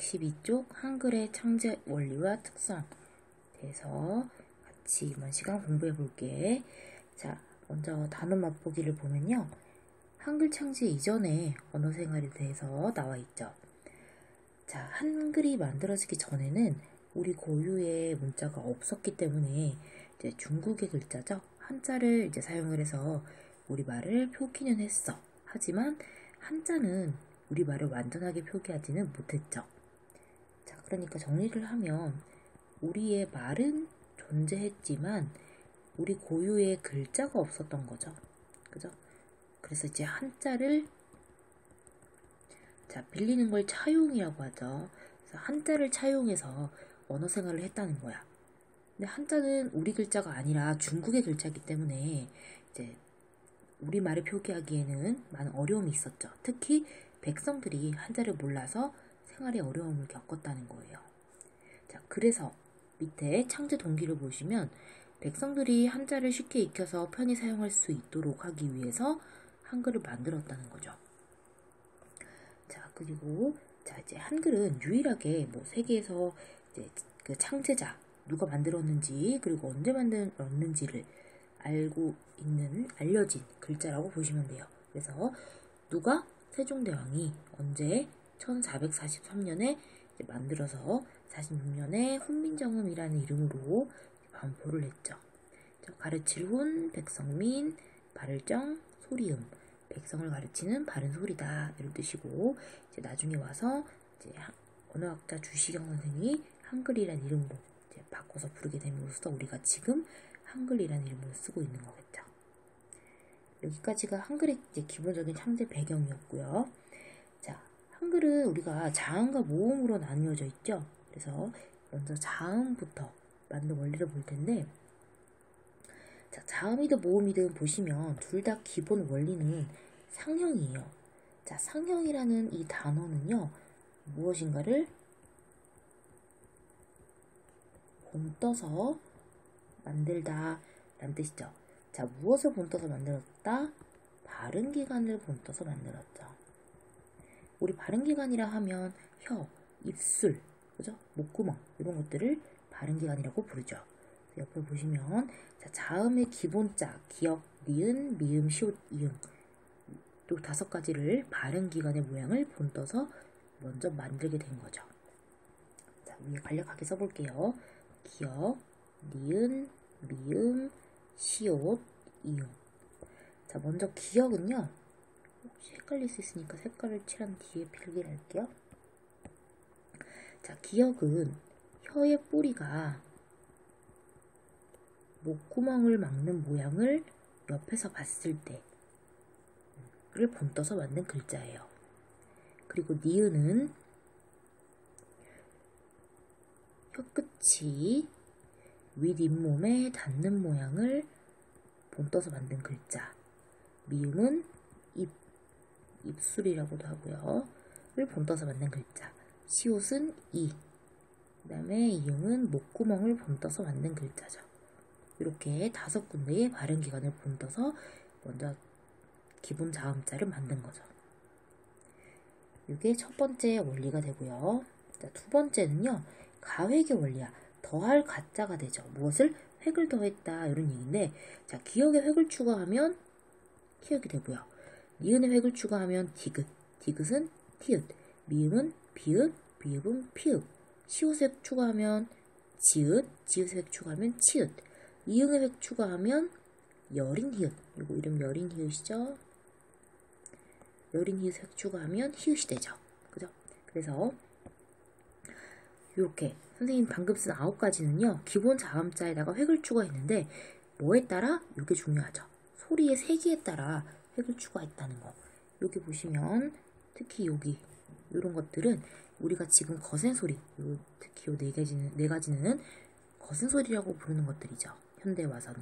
112쪽 한글의 창제 원리와 특성 대해서 같이 이번 시간 공부해 볼게. 자, 먼저 단어 맛보기를 보면요. 한글 창제 이전의 언어 생활에 대해서 나와 있죠. 자, 한글이 만들어지기 전에는 우리 고유의 문자가 없었기 때문에 이제 중국의 글자죠. 한자를 이제 사용을 해서 우리말을 표기는 했어. 하지만 한자는 우리말을 완전하게 표기하지는 못했죠. 자, 그러니까 정리를 하면 우리의 말은 존재했지만 우리 고유의 글자가 없었던 거죠. 그죠? 그래서 이제 한자를 빌리는 걸 차용이라고 하죠. 그래서 한자를 차용해서 언어 생활을 했다는 거야. 근데 한자는 우리 글자가 아니라 중국의 글자이기 때문에 이제 우리말을 표기하기에는 많은 어려움이 있었죠. 특히 백성들이 한자를 몰라서 생활에 어려움을 겪었다는 거예요. 자, 그래서 밑에 창제 동기를 보시면 백성들이 한자를 쉽게 익혀서 편히 사용할 수 있도록 하기 위해서 한글을 만들었다는 거죠. 자, 그리고 이제 한글은 유일하게 세계에서 이제 그 창제자 누가 만들었는지 그리고 언제 만들었는지를 알려진 글자라고 보시면 돼요. 그래서 누가 세종대왕이 언제 1443년에 만들어서 46년에 훈민정음이라는 이름으로 반포를 했죠. 가르칠 훈, 백성민, 발정, 소리음. 백성을 가르치는 바른 소리다 이런 뜻이고, 이제 나중에 와서 이제 언어학자 주시경 선생이 한글이라는 이름으로 이제 바꿔서 부르게 됨으로써 우리가 지금 한글이라는 이름으로 쓰고 있는 거겠죠. 여기까지가 한글의 이제 기본적인 창제 배경이었고요. 자, 한글은 우리가 자음과 모음으로 나뉘어져 있죠. 그래서 먼저 자음부터 만든 원리를 볼 텐데, 자, 자음이든 모음이든 보시면 둘 다 기본 원리는 상형이에요. 자, 상형이라는 이 단어는요, 무엇인가를 본떠서 만들다 라는 뜻이죠. 자, 무엇을 본떠서 만들었다? 발음기관을 본떠서 만들었죠. 우리 발음기관이라 하면 혀, 입술, 그죠? 목구멍 이런 것들을 발음기관이라고 부르죠. 옆에 보시면 자, 자음의 기본자, 기역, 니은, 미음, 시옷, 이응 또 5가지를 발음기관의 모양을 본떠서 먼저 만들게 된 거죠. 자, 위에 간략하게 써볼게요. 기역, 니은, 미음, 시옷, 이응. 자, 먼저 기역은요. 혹시 헷갈릴 수 있으니까 색깔을 칠한 뒤에 필기를 할게요. 자, 기역은 혀의 뿌리가 목구멍을 막는 모양을 옆에서 봤을 때를 본떠서 만든 글자예요. 그리고 니은은 혀끝이 윗잇몸에 닿는 모양을 본떠서 만든 글자. 미음은 입술이라고도 하고요. 를 본떠서 만든 글자. 시옷은 그 다음에 이응은 목구멍을 본떠서 만든 글자죠. 이렇게 5군데의 발음기관을 본떠서 먼저 기본 자음자를 만든 거죠. 이게 첫 번째 원리가 되고요. 자, 두 번째는요. 가획의 원리야. 더할 가자가 되죠. 무엇을? 획을 더했다 이런 얘기인데, 자, 기역에 획을 추가하면 기역이 되고요. 니은에 획을 추가하면 디귿, 디귿은 티읕, 미음은 비읒, 비읒은 피읒, 시옷에 획 추가하면 지읒, 지읒에 획 추가하면 치읒, 이응에 획 추가하면 여린 히읗, 이거 이름 여린 히읗이죠. 여린 히읗에 획 추가하면 히읗이 되죠. 그죠? 그래서 이렇게 선생님 방금 쓴 9가지는요. 기본 자음자에다가 획을 추가했는데 뭐에 따라? 이게 중요하죠. 소리의 세기에 따라 획을 추가했다는 거. 여기 보시면 특히 여기 이런 것들은 우리가 지금 거센 소리, 특히 이 네 가지는 거센 소리라고 부르는 것들이죠. 현대에 와서는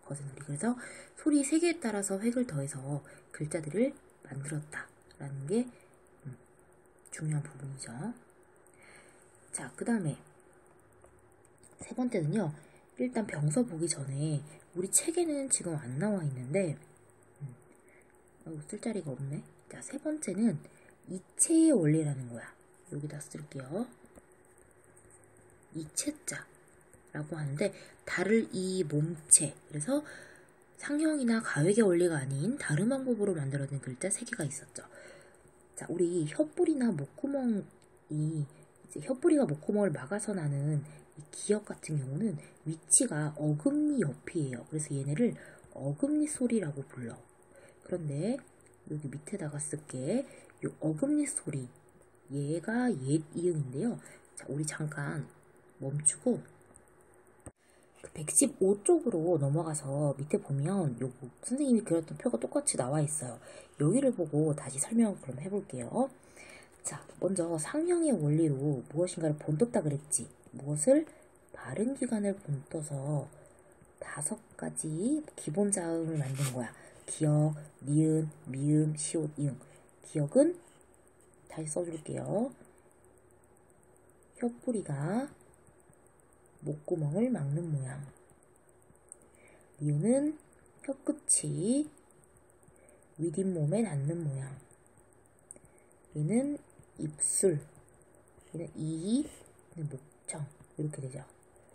거센 소리. 그래서 소리 세기에 따라서 획을 더해서 글자들을 만들었다라는 게 중요한 부분이죠. 자, 그 다음에 세 번째는요. 일단 병서 보기 전에 우리 책에는 지금 안 나와 있는데 쓸 자리가 없네. 자, 세 번째는 이체의 원리라는 거야. 여기다 쓸게요. 이체자라고 하는데 달을 이 몸체, 그래서 상형이나 가획의 원리가 아닌 다른 방법으로 만들어진 글자 3개가 있었죠. 자, 우리 혓뿌리나 목구멍이 이제 혓뿌리가 목구멍을 막아서 나는 이 기역 같은 경우는 위치가 어금니 옆이에요. 그래서 얘네를 어금니 소리라고 불러. 그런데 여기 밑에다가 쓸게. 요 어금니 소리, 얘가 옛 이응인데요. 자, 우리 잠깐 멈추고 115쪽으로 넘어가서 밑에 보면 요 선생님이 그렸던 표가 똑같이 나와 있어요. 여기를 보고 다시 설명을 그럼 해볼게요. 자, 먼저 상형의 원리로 무엇인가를 본떴다 그랬지. 무엇을? 바른 기관을 본떠서 5가지 기본 자음을 만든 거야. 기역, 니은, 미음, 시옷, 이응. 기역은 다시 써줄게요. 혓뿌리가 목구멍을 막는 모양. 니은은 혀끝이 윗잇몸에 닿는 모양. 얘는 입술, 얘는 이, 얘는 목청, 이렇게 되죠.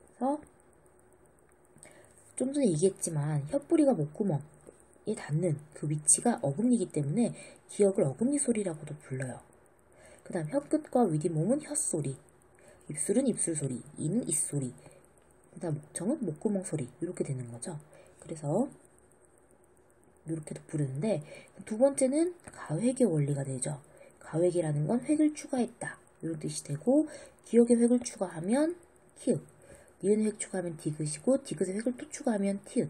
그래서 좀 전에 얘기했지만 혓뿌리가 목구멍에 닿는 그 위치가 어금니이기 때문에 기역을 어금니 소리라고도 불러요. 그 다음 혀끝과 윗잇몸은 혓소리, 입술은 입술 소리, 이는 입소리, 그 다음 목청은 목구멍 소리, 이렇게 되는 거죠. 그래서 이렇게도 부르는데, 두 번째는 가획의 원리가 되죠. 가획이라는 건 획을 추가했다, 이런 뜻이 되고, 기역에 획을 추가하면 키읔, 니은에 획 추가하면 디귿이고, 디귿에 획을 또 추가하면 티읕,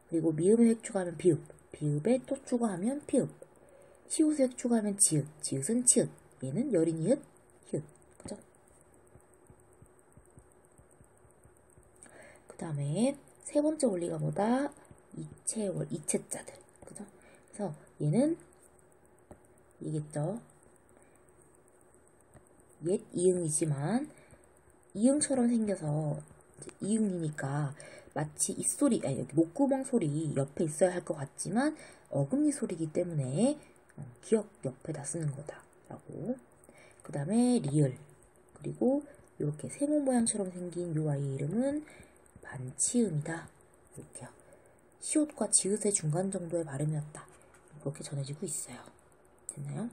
그리고 미음에 획 추가하면 비읍, 비읍에 또 추가하면 피읍, 시옷에 획 추가하면 지읒, 지읒은 치읒, 얘는 여린 이읒, 히읗. 그죠? 그 다음에 세 번째 원리가 뭐다? 이체자들. 그죠? 그래서 얘는 얘기했죠. 옛 이응이지만 이응처럼 생겨서 이응이니까 마치 입소리, 아니 여기 목구멍 소리 옆에 있어야 할 것 같지만 어금니 소리이기 때문에 기역 옆에다 쓰는 거다라고. 그 다음에 리을, 그리고 이렇게 세모 모양처럼 생긴 요 아이의 이름은 반치음이다. 이렇게요. 시옷과 지읒의 중간 정도의 발음이었다. 그렇게 전해지고 있어요. 됐나요?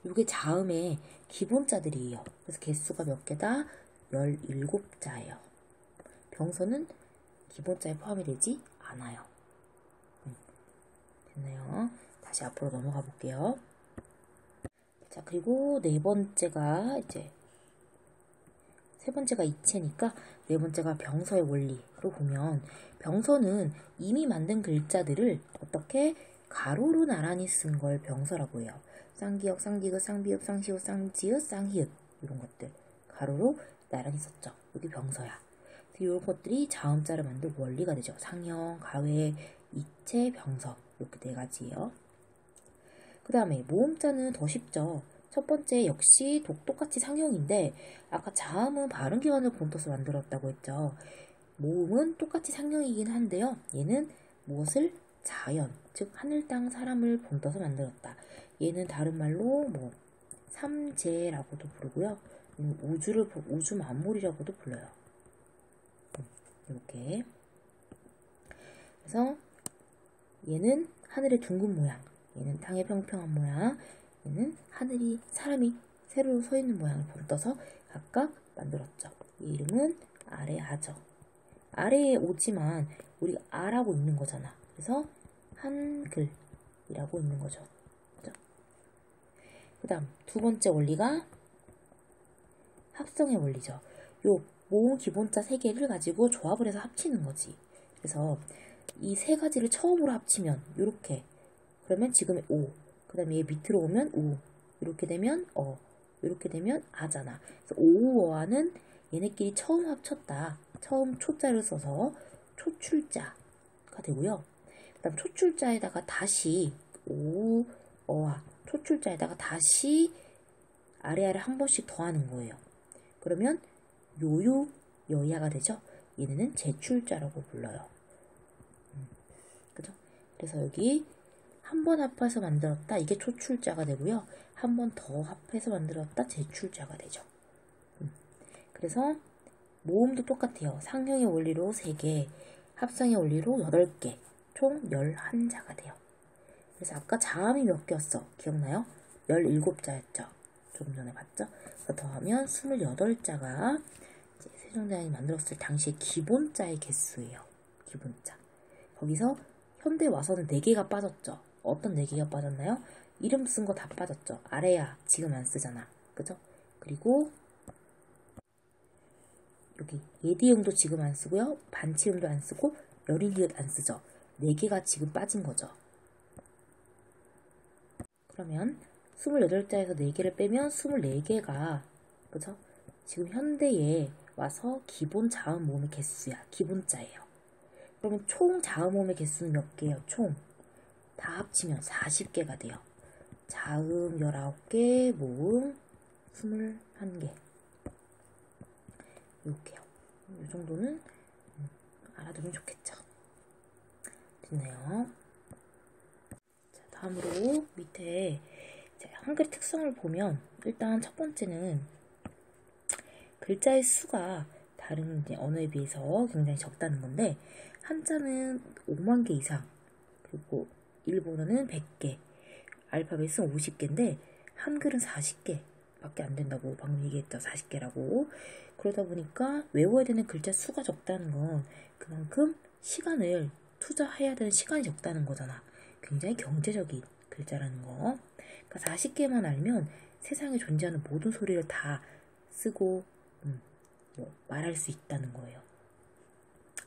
이게 자음의 기본자들이에요. 그래서 개수가 몇 개다? 17자예요. 병서는 기본자에 포함이 되지 않아요. 됐나요? 다시 앞으로 넘어가 볼게요. 자, 그리고 네 번째가 세 번째가 이체니까 네 번째가 병서의 원리로 보면, 병서는 이미 만든 글자들을 어떻게 가로로 나란히 쓴 걸 병서라고 해요. 쌍기역, 쌍디귿, 쌍비읍, 쌍시옷, 쌍지읒, 쌍희읒, 이런 것들 가로로 나란히 썼죠. 여기 병서야. 이런 것들이 자음자를 만들 원리가 되죠. 상형, 가획, 이체, 병서, 이렇게 네 가지예요. 그 다음에 모음자는 더 쉽죠. 첫 번째 역시 똑같이 상형인데, 아까 자음은 바른 기관을 본떠서 만들었다고 했죠. 모음은 똑같이 상형이긴 한데요. 얘는 무엇을? 자연, 즉 하늘, 땅, 사람을 본떠서 만들었다. 얘는 다른 말로 삼재라고도 부르고요. 우주 만물이라고도 불러요. 이렇게. 그래서 얘는 하늘의 둥근 모양, 얘는 땅의 평평한 모양, 얘는 하늘이 사람이 세로로 서 있는 모양을 본떠서 각각 만들었죠. 이 이름은 아래아죠. 아래에 오지만 우리가 아라고 있는 거잖아. 그래서 한글이라고 있는 거죠. 그 다음 두 번째 원리가 합성의 원리죠. 요 모음 기본자 3개를 가지고 조합을 해서 합치는 거지. 그래서 이 세 가지를 처음으로 합치면 이렇게, 그러면 지금의 오, 그 다음에 얘 밑으로 오면 우, 이렇게 되면 어, 이렇게 되면 아잖아. 그래서 오우어아는 얘네끼리 처음 합쳤다. 처음 초자를 써서 초출자가 되고요. 그 다음 초출자에다가 다시 오우어아, 초출자에다가 다시 아래아래 한 번씩 더하는 거예요. 그러면 요유 여야가 되죠. 얘네는 제출자라고 불러요. 그죠? 그래서 여기 한 번 합해서 만들었다. 이게 초출자가 되고요. 한 번 더 합해서 만들었다. 제출자가 되죠. 그래서 모음도 똑같아요. 상형의 원리로 3개, 합성의 원리로 8개, 총 11자가 돼요. 그래서 아까 자음이 몇 개였어? 기억나요? 17자였죠. 조금 전에 봤죠? 더하면 28자가 세종대왕이 만들었을 당시의 기본자의 개수예요. 기본자. 거기서 현대 와서는 4개가 빠졌죠. 어떤 4개가 빠졌나요? 이름 쓴 거 다 빠졌죠. 아래야 지금 안 쓰잖아. 그죠? 그리고 여기 예디음도 지금 안 쓰고요. 반치음도 안 쓰고 여린이옷 안 쓰죠. 4개가 지금 빠진 거죠. 그러면 28자에서 4개를 빼면 24개가 그죠? 지금 현대에 와서 기본 자음 모음의 개수야. 기본자예요. 그러면 총 자음 모음의 개수는 몇 개예요? 총 다 합치면 40개가 돼요. 자음 19개, 모음 21개. 이렇게요. 이 정도는 알아두면 좋겠죠. 됐네요. 자, 다음으로 밑에 한글의 특성을 보면 일단 첫 번째는 글자의 수가 다른 언어에 비해서 굉장히 적다는 건데 한자는 5만 개 이상 그리고 일본어는 100개 알파벳은 50개인데 한글은 40개 밖에 안 된다고 방금 얘기했죠. 40개라고. 그러다 보니까 외워야 되는 글자 수가 적다는 건 그만큼 시간을 투자해야 되는 시간이 적다는 거잖아. 굉장히 경제적인 글자라는 거. 그러니까 40개만 알면 세상에 존재하는 모든 소리를 다 쓰고 말할 수 있다는 거예요.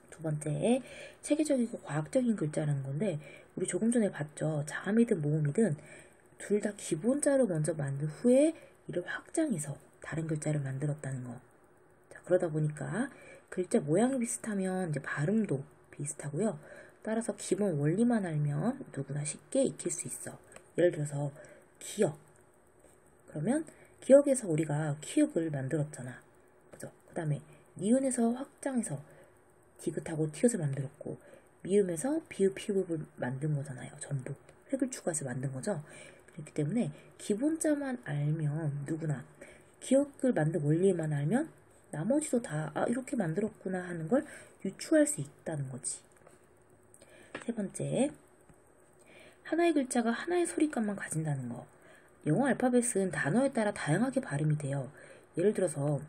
두 번째, 체계적이고 과학적인 글자라는 건데 우리 조금 전에 봤죠. 자음이든 모음이든 둘 다 기본자로 먼저 만든 후에 이를 확장해서 다른 글자를 만들었다는 거. 자, 그러다 보니까 글자 모양이 비슷하면 이제 발음도 비슷하고요. 따라서 기본 원리만 알면 누구나 쉽게 익힐 수 있어. 예를 들어서 기역. 그러면 기역에서 우리가 키읔을 만들었잖아. 그죠? 그 다음에 니은에서 확장해서 디귿하고 티귿을 만들었고 미음에서 비읍 피읍을 만든 거잖아요. 전부 획을 추가해서 만든 거죠. 그렇기 때문에 기본자만 알면 누구나 기억을 만든 원리만 알면 나머지도 다 이렇게 만들었구나 하는 걸 유추할 수 있다는 거지. 세 번째, 하나의 글자가 하나의 소리값만 가진다는 거. 영어 알파벳은 단어에 따라 다양하게 발음이 돼요. 예를 들어서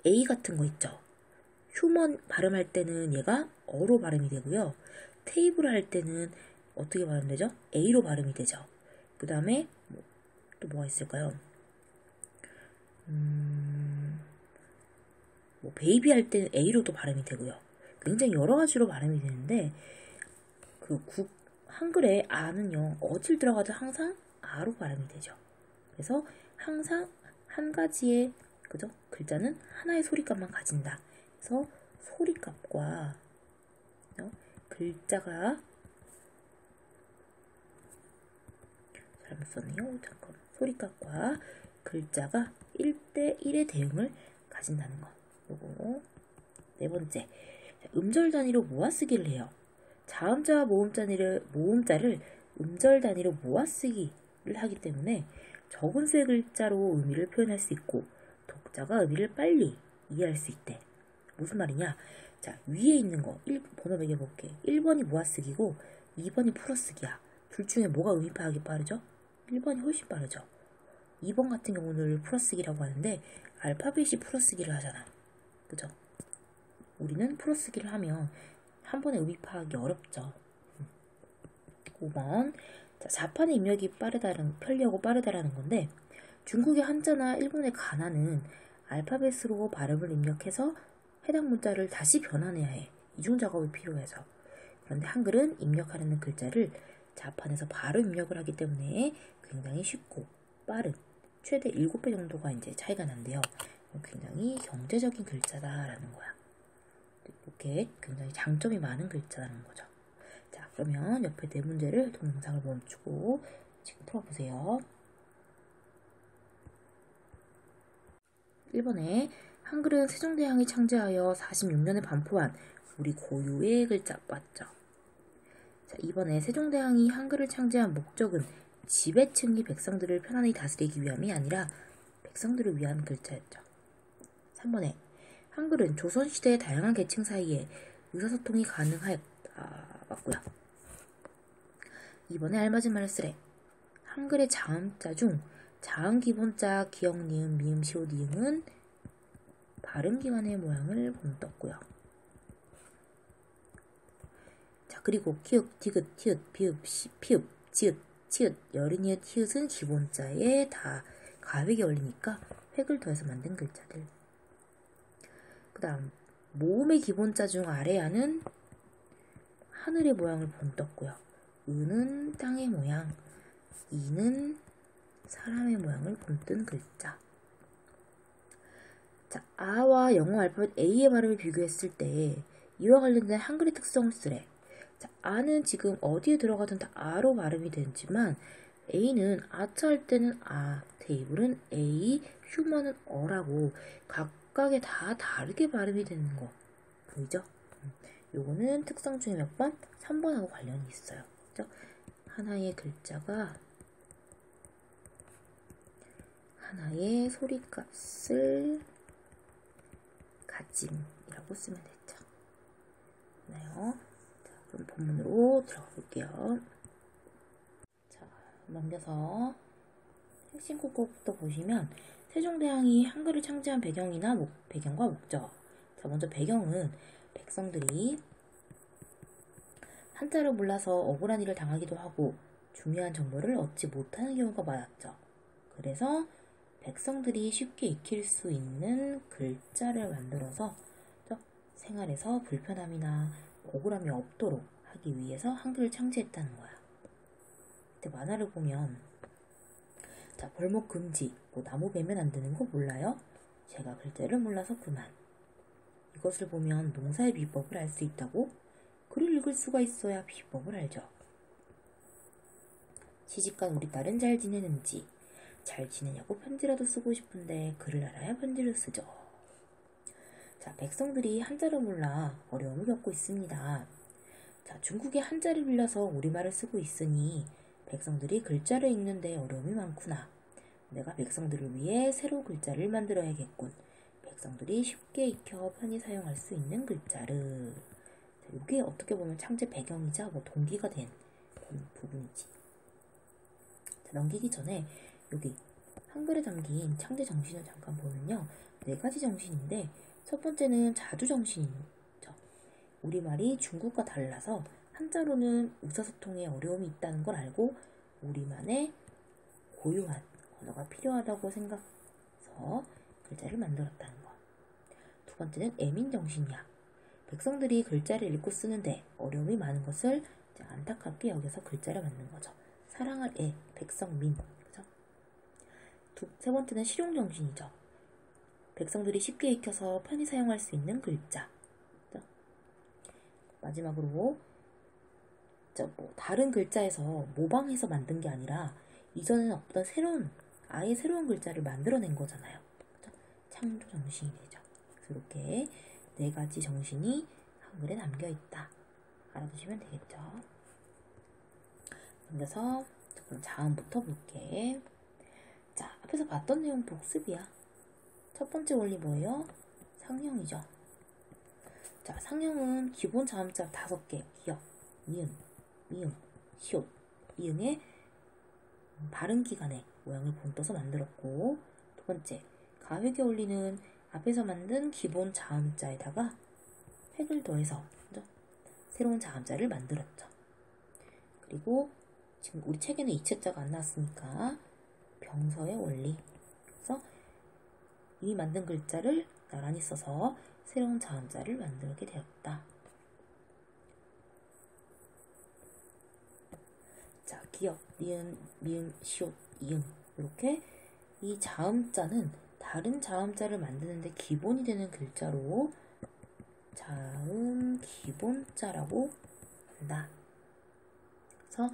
A 같은 거 있죠. 휴먼 발음할 때는 얘가 어로 발음이 되고요. 테이블 할 때는 어떻게 발음되죠? A로 발음이 되죠. 그 다음에 또 뭐가 있을까요? 베이비 할 때는 A로도 발음이 되고요. 굉장히 여러 가지로 발음이 되는데 한글에 아는요. 어딜 들어가도 항상 아로 발음이 되죠. 그래서 항상 한 가지의 그죠? 글자는 하나의 소리값만 가진다. 그래서 소리값과 글자가 잘못 썼네요. 잠깐. 소리값과 글자가 1대1의 대응을 가진다는 거. 요거 네 번째. 음절 단위로 모아쓰기를 해요. 자음자와 모음자를 음절 단위로 모아쓰기를 하기 때문에 적은 수의 글자로 의미를 표현할 수 있고 독자가 의미를 빨리 이해할 수 있대. 무슨 말이냐? 자, 위에 있는 거 번호 매겨볼게. 1번이 모아쓰기고 2번이 풀어쓰기야. 둘 중에 뭐가 의미 파악이 빠르죠? 1번이 훨씬 빠르죠. 2번 같은 경우는 풀어쓰기라고 하는데 알파벳이 풀어쓰기를 하잖아. 그죠? 우리는 풀어쓰기를 하면 한 번에 의미 파악이 어렵죠. 5번. 자, 자판의 입력이 편리하고 빠르다라는 건데 중국의 한자나 일본의 가나는 알파벳으로 발음을 입력해서 해당 문자를 다시 변환해야 해. 이중 작업이 필요해서. 그런데 한글은 입력하려는 글자를 자판에서 바로 입력을 하기 때문에 굉장히 쉽고 빠른 최대 7배 정도가 이제 차이가 난대요. 굉장히 경제적인 글자다라는 거야. 이렇게 굉장히 장점이 많은 글자라는 거죠. 자, 그러면 옆에 네 문제를 동영상을 멈추고 지금 풀어보세요. 1번에 한글은 세종대왕이 창제하여 46년에 반포한 우리 고유의 글자 맞죠? 자, 이번에 세종대왕이 한글을 창제한 목적은 지배층이 백성들을 편안히 다스리기 위함이 아니라 백성들을 위한 글자였죠. 3번에 한글은 조선시대의 다양한 계층 사이에 의사소통이 가능하였다. 맞고요. 2번에 알맞은 말을 쓰래. 한글의 자음자 중 자음 기본자 기역, 니은, 미음, 시옷, 이응은 발음기관의 모양을 본떴고요. 자, 그리고 키읔, 디귿, 티읕, 비읍, 피읍, 지읒, 치읓, 여린이읒, 히읗은 기본자에 다 가획이 올리니까 획을 더해서 만든 글자들. 그 다음 모음의 기본자 중 아래야는 하늘의 모양을 본떴고요. 은은 땅의 모양, 이는 사람의 모양을 본뜬 글자. 자, 아와 영어 알파벳 A의 발음을 비교했을 때 이와 관련된 한글의 특성을 쓰래. 자, 아는 지금 어디에 들어가든 다 아로 발음이 되지만 A는 아차 할 때는 아, 테이블은 A, 휴먼은 어라고 각각에 다 다르게 발음이 되는 거 보이죠? 요거는 특성 중에 몇 번? 3번하고 관련이 있어요. 그죠? 하나의 글자가 하나의 소리값을 가짐이라고 쓰면 되죠. 나요. 자, 그럼 본문으로 들어가 볼게요. 자, 넘겨서 핵심 꼭꼭부터 보시면 세종대왕이 한글을 창제한 배경이나 배경과 목적. 자, 먼저 배경은 백성들이 한자를 몰라서 억울한 일을 당하기도 하고 중요한 정보를 얻지 못하는 경우가 많았죠. 그래서 백성들이 쉽게 익힐 수 있는 글자를 만들어서 생활에서 불편함이나 억울함이 없도록 하기 위해서 한글을 창제했다는 거야. 그때 만화를 보면 자, 벌목 금지, 나무 베면 안 되는 거 몰라요? 제가 글자를 몰라서 그만. 이것을 보면 농사의 비법을 알 수 있다고? 글을 읽을 수가 있어야 비법을 알죠. 시집간 우리 딸은 잘 지내는지, 잘 지내냐고 편지라도 쓰고 싶은데 글을 알아야 편지를 쓰죠. 자, 백성들이 한자를 몰라 어려움을 겪고 있습니다. 자, 중국의 한자를 빌려서 우리말을 쓰고 있으니 백성들이 글자를 읽는데 어려움이 많구나. 내가 백성들을 위해 새로 글자를 만들어야겠군. 백성들이 쉽게 익혀 편히 사용할 수 있는 글자를. 자, 이게 어떻게 보면 창제 배경이자 동기가 된 부분이지. 자, 넘기기 전에 여기 한글에 담긴 창제 정신을 잠깐 보면요. 4가지 정신인데 첫 번째는 자주 정신이죠. 우리말이 중국과 달라서 한자로는 의사소통에 어려움이 있다는 걸 알고 우리만의 고유한 언어가 필요하다고 생각해서 글자를 만들었다는 것. 두 번째는 애민 정신이야. 백성들이 글자를 읽고 쓰는데 어려움이 많은 것을 안타깝게 여겨서 글자를 만든 거죠. 사랑할 애, 백성민. 그죠? 세 번째는 실용 정신이죠. 백성들이 쉽게 익혀서 편히 사용할 수 있는 글자. 그죠? 마지막으로 다른 글자에서 모방해서 만든 게 아니라 이전에는 없던 아예 새로운 글자를 만들어낸 거잖아요. 그죠? 창조 정신이 되죠. 그래서 이렇게 4가지 정신이 한글에 담겨있다. 알아두시면 되겠죠. 넘겨서 그럼 자음부터 볼게. 자, 앞에서 봤던 내용 복습이야. 첫 번째 원리 뭐예요? 상형이죠. 자, 상형은 기본 자음자 5개, 기역, 니은, 미음, 시옷, 이응의 발음기관의 모양을 본떠서 만들었고, 두 번째, 가획에 올리는 앞에서 만든 기본 자음자에다가 획을 더해서 새로운 자음자를 만들었죠. 그리고 지금 우리 책에는 이체자가 안 나왔으니까 병서의 원리. 그래서 이미 만든 글자를 나란히 써서 새로운 자음자를 만들게 되었다. 자, 기역, 니은, 미음, 시옷, 이응. 이렇게 이 자음자는 다른 자음자를 만드는데 기본이 되는 글자로 자음 기본자라고 한다. 그래서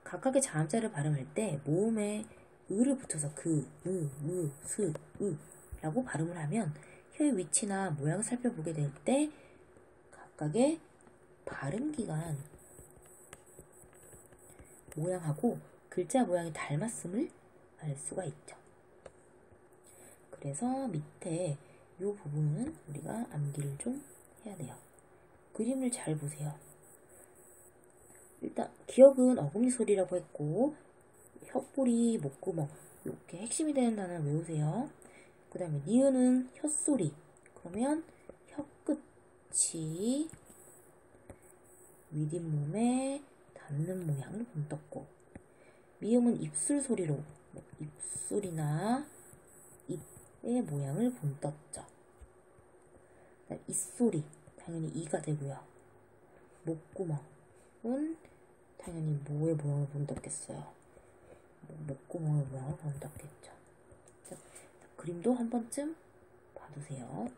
각각의 자음자를 발음할 때 모음에 으를 붙여서 그, 으, 스, 으 라고 발음을 하면 혀의 위치나 모양을 살펴보게 될 때 각각의 발음기관 모양하고 글자 모양이 닮았음을 알 수가 있죠. 그래서 밑에 이 부분은 우리가 암기를 좀 해야 돼요. 그림을 잘 보세요. 일단 기억은 어금니 소리라고 했고 혓뿌리, 목구멍 이렇게 핵심이 되는 단어 외우세요. 그 다음에 니은은 혓소리. 그러면 혀끝이 윗잇몸에 닿는 모양을 본떴고, 미음은 입술 소리로 입술이나 입의 모양을 본떴죠. 입소리 당연히 이가 되고요. 목구멍은 당연히 뭐의 모양을 본떴겠어요. 목구멍의 모양을 본떴겠죠. 그림도 한 번쯤 봐두세요.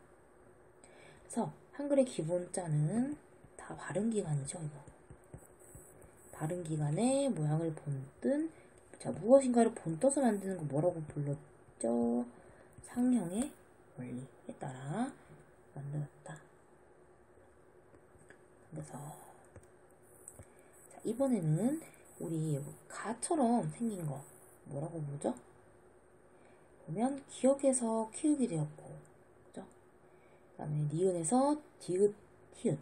그래서 한글의 기본자는 다 발음기관이죠. 이거. 발음기관의 모양을 본뜬, 자, 무엇인가를 본떠서 만드는 거 뭐라고 불렀죠? 상형의 원리에 따라 만들었다. 그래서 자, 이번에는 우리 가처럼 생긴 거 뭐라고 부르죠? 보면 기억에서 키우게 되었고, 그죠? 그 다음에 니은에서 디귿, 히읗.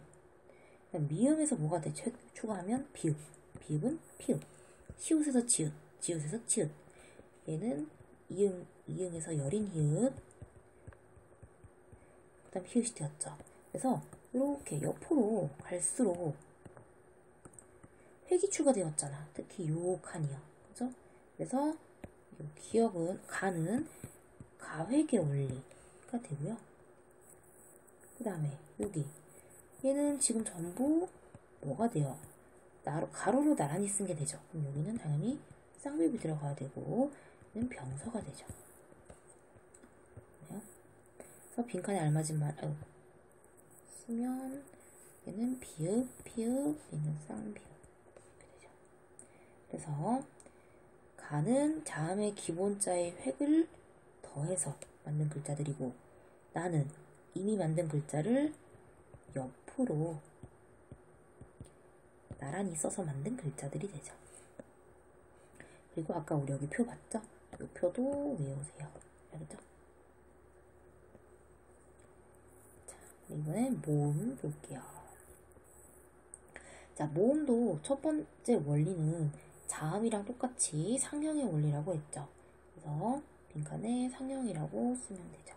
그다음 미음에서 뭐가 돼? 추가하면 비읍. 비읍은 피읍. 시옷에서 지읒, 지읒에서 치읒. 얘는 이응에서 여린 히읗. 그 다음 히읗이 되었죠. 그래서 이렇게 옆으로 갈수록 획이 추가되었잖아. 특히 요 칸이요. 그죠? 그래서 기억은, 가는 가획의 원리가 되고요. 그 다음에 여기 얘는 지금 전부 뭐가 돼요? 가로로 나란히 쓴 게 되죠. 그럼 여기는 당연히 쌍비읍이 들어가야 되고 얘는 병서가 되죠. 그래서 빈칸에 알맞은 말 쓰면 얘는 비읍, 피읍, 얘는 쌍비읍 이렇게 되죠. 그래서 가는 자음의 기본자의 획을 더해서 만든 글자들이고, 나는 이미 만든 글자를 옆으로 나란히 써서 만든 글자들이 되죠. 그리고 아까 우리 여기 표 봤죠? 이 표도 외우세요. 알겠죠? 자, 이번엔 모음 볼게요. 자, 모음도 첫 번째 원리는 자음이랑 똑같이 상형의 원리라고 했죠. 그래서 빈칸에 상형이라고 쓰면 되죠.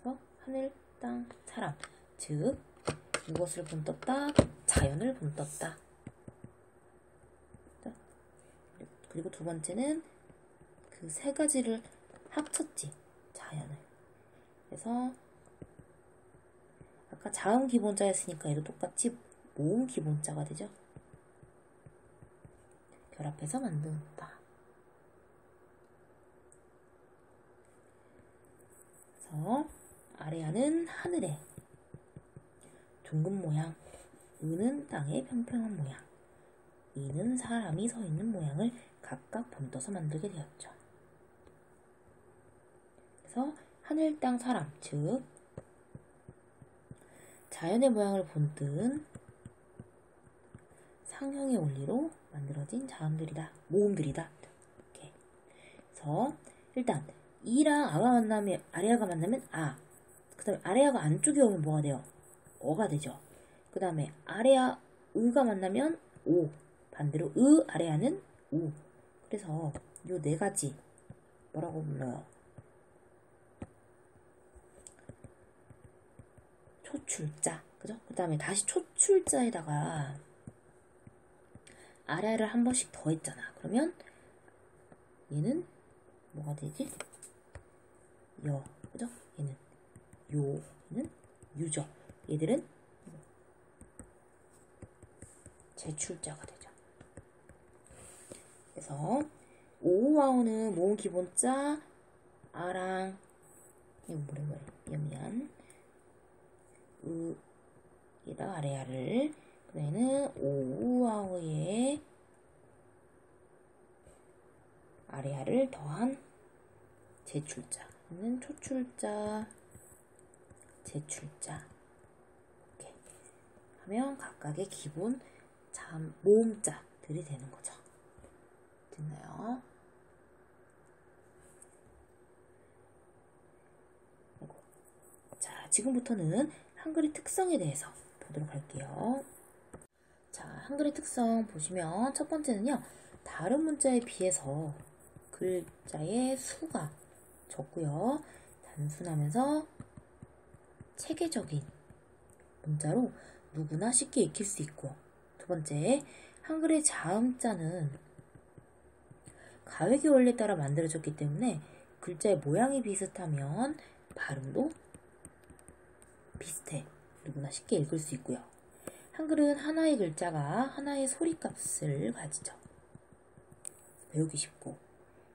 그래서 하늘, 땅, 사람, 즉 무엇을 본떴다? 자연을 본떴다. 그리고 두 번째는 그 세 가지를 합쳤지, 자연을. 그래서 아까 자음 기본자였으니까 얘도 똑같이 모음 기본자가 되죠. 결합해서 만든다. 그래서 아래아는 하늘에 둥근 모양, 은은 땅의 평평한 모양, 이는 사람이 서 있는 모양을 각각 본떠서 만들게 되었죠. 그래서 하늘, 땅, 사람, 즉 자연의 모양을 본뜬 상형의 원리로 만들어진 자음들이다, 모음들이다. 이렇게. 그래서 일단 이랑 아가 만나면, 아래아가 만나면 아. 그 다음에 아래아가 안쪽에 오면 뭐가 돼요? 어가 되죠. 그 다음에 아래아 으가 만나면 오. 반대로 아래아는 우. 그래서 요 네 가지 뭐라고 불러요? 초출자. 그죠? 그 다음에 다시 초출자에다가 아래아를 한 번씩 더 했잖아. 그러면 얘는 뭐가 되지? 여. 그죠? 얘는 요. 얘는 유죠. 얘들은 제출자가 되죠. 그래서 오우와우는 모음 기본자 아랑, 이거 미안 으이라 아래아를, 그래는 오우와우의 아래아를 더한 제출자는 초출자, 제출자. 이렇게 하면 각각의 기본 모음자들이 되는 거죠. 됐나요? 자, 지금부터는 한글의 특성에 대해서 보도록 할게요. 자, 한글의 특성 보시면 첫 번째는요. 다른 문자에 비해서 글자의 수가 적고요. 단순하면서 체계적인 문자로 누구나 쉽게 익힐 수 있고, 두 번째, 한글의 자음자는 가획의 원리에 따라 만들어졌기 때문에 글자의 모양이 비슷하면 발음도 비슷해 누구나 쉽게 읽을 수 있고요. 한글은 하나의 글자가 하나의 소리값을 가지죠. 배우기 쉽고,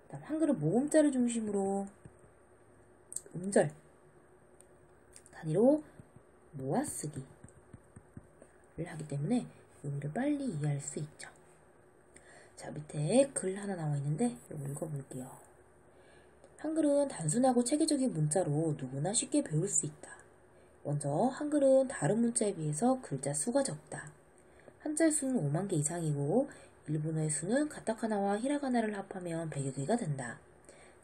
그다음 한글은 모음자를 중심으로 음절 단위로 모아쓰기를 하기 때문에 의미를 빨리 이해할 수 있죠. 자, 밑에 글 하나 나와 있는데 이거 읽어볼게요. 한글은 단순하고 체계적인 문자로 누구나 쉽게 배울 수 있다. 먼저 한글은 다른 문자에 비해서 글자 수가 적다. 한자의 수는 5만 개 이상이고 일본어의 수는 가타카나와 히라가나를 합하면 100여 개가 된다.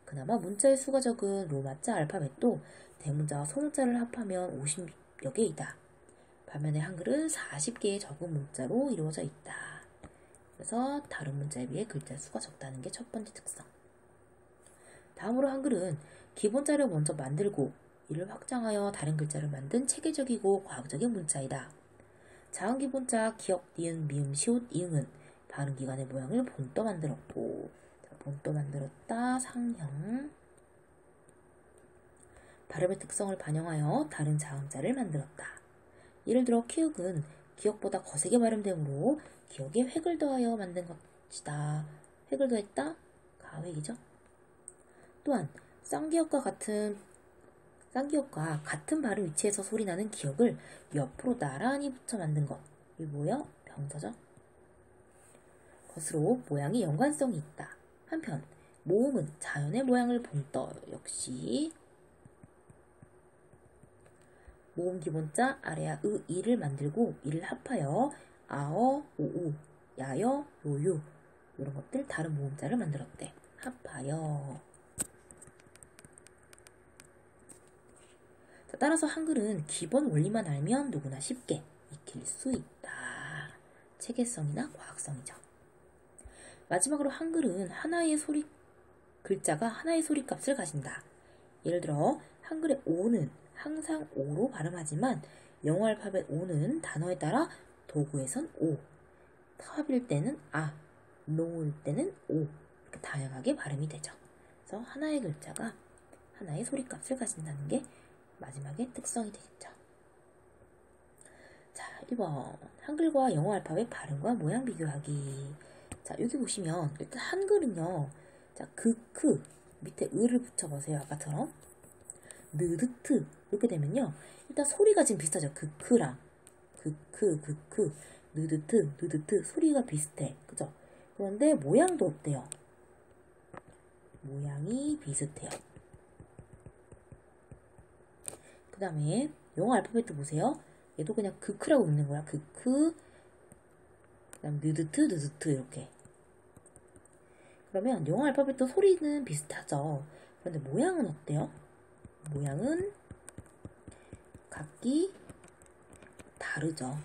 그나마 문자의 수가 적은 로마자 알파벳도 대문자와 소문자를 합하면 50여 개이다. 반면에 한글은 40개의 적은 문자로 이루어져 있다. 그래서 다른 문자에 비해 글자 수가 적다는 게 첫 번째 특성. 다음으로 한글은 기본자를 먼저 만들고 이를 확장하여 다른 글자를 만든 체계적이고 과학적인 문자이다. 자음 기본자 기역, 니은, 미음, 시옷, 이응은 발음기관의 모양을 본떠 만들었고, 본떠 만들었다, 상형. 발음의 특성을 반영하여 다른 자음자를 만들었다. 예를 들어 키읔은 기역보다 거세게 발음되므로 기역에 획을 더하여 만든 것이다. 획을 더했다? 가획이죠. 또한 쌍기역과 같은 발음 위치에서 소리나는 기역을 옆으로 나란히 붙여 만든 것. 이게 뭐예요? 병서죠. 것으로 모양이 연관성이 있다. 한편 모음은 자연의 모양을 본떠 역시 모음 기본자 아래야 으, 이를 만들고 이를 합하여 아어, 오우, 야여, 요유 이런 것들 다른 모음자를 만들었대. 합하여. 자, 따라서 한글은 기본 원리만 알면 누구나 쉽게 익힐 수 있다. 체계성이나 과학성이죠. 마지막으로 한글은 글자가 하나의 소리값을 가진다. 예를 들어 한글의 오는 항상 오로 발음하지만 영어 알파벳 오는 단어에 따라 도구에선 오, 타합일 때는 아, 노일 때는 오 이렇게 다양하게 발음이 되죠. 그래서 하나의 글자가 하나의 소리값을 가진다는 게 마지막에 특성이 되겠죠. 자, 1번 한글과 영어 알파벳 발음과 모양 비교하기. 자, 여기 보시면 일단 한글은요. 자, 크 밑에 을을 붙여보세요. 아까처럼 느드트 이렇게 되면요. 일단 소리가 지금 비슷하죠. 크랑 크 느드트 소리가 비슷해. 그죠? 그런데 모양도 어때요? 모양이 비슷해요. 그 다음에 영어 알파벳도 보세요. 얘도 그냥 크라고 읽는 거야. 그 다음 느드트 이렇게. 그러면 영어 알파벳도 소리는 비슷하죠. 그런데 모양은 어때요? 모양은 각기 다르죠.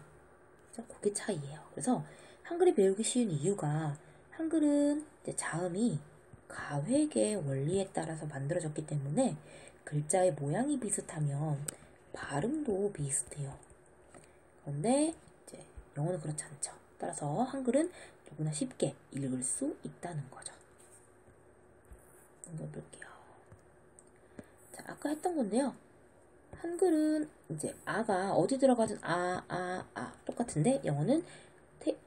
그게 차이예요. 그래서 한글이 배우기 쉬운 이유가 한글은 이제 자음이 가획의 원리에 따라서 만들어졌기 때문에 글자의 모양이 비슷하면 발음도 비슷해요. 그런데 이제 영어는 그렇지 않죠. 따라서 한글은 누구나 쉽게 읽을 수 있다는 거죠. 읽어볼게요. 자, 아까 했던 건데요. 한글은 이제 아가 어디 들어가든 똑같은데 영어는